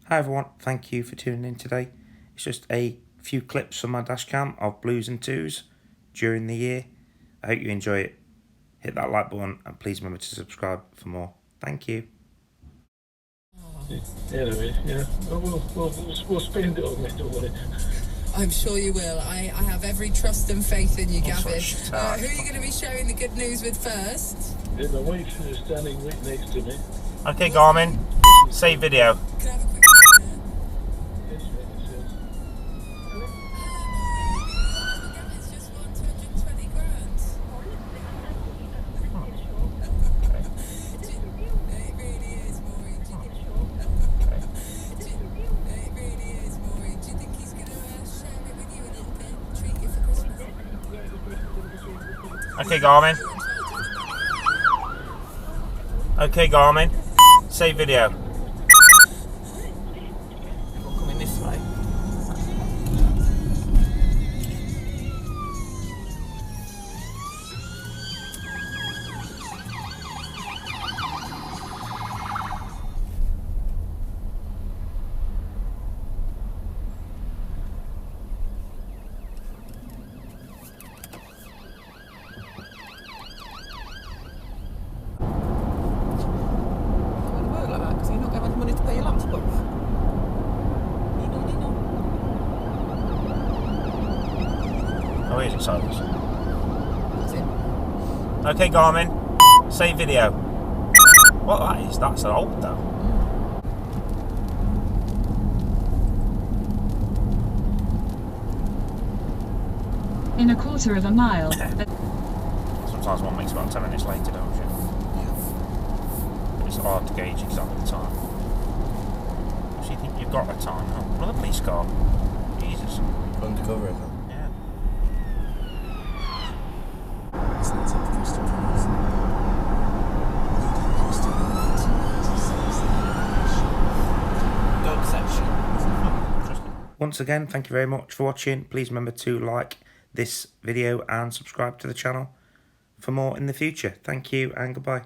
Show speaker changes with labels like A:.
A: Hi everyone, thank you for tuning in today. It's just a few clips from my dash cam of blues and twos during the year. I hope you enjoy it. Hit that like button and please remember to subscribe for more. Thank you.
B: Anyway, yeah, we'll spend it on it, don't worry.
C: I'm sure you will. I have every trust and faith in you, Gavin.
A: Who
C: Who are you going to be sharing the good news with first?
B: Yeah, my wife is standing right next to me.
A: Okay, Garmin, save video.
C: Can I have a quick
B: Yes, right, it says.
C: Gavin's just won 220 grand. It really is, Maureen. It really is, Maureen. Do you think he's going to share it with you a little bit? Treat you for Christmas?
A: Okay, Garmin. Okay, Garmin, save video. Coming this way. Oh, here's it, silence. Okay, Garmin, save video. What that is, that's an old though.
D: In a quarter of a mile.
A: Sometimes one makes about 10 minutes later, don't you? But it's hard to gauge exactly the time. So you think you've got the time? Oh, another police car. Jesus.
E: Undercover, is it?
A: Yeah.
E: Dog section.
A: Once again, thank you very much for watching. Please remember to like this video and subscribe to the channel for more in the future. Thank you and goodbye.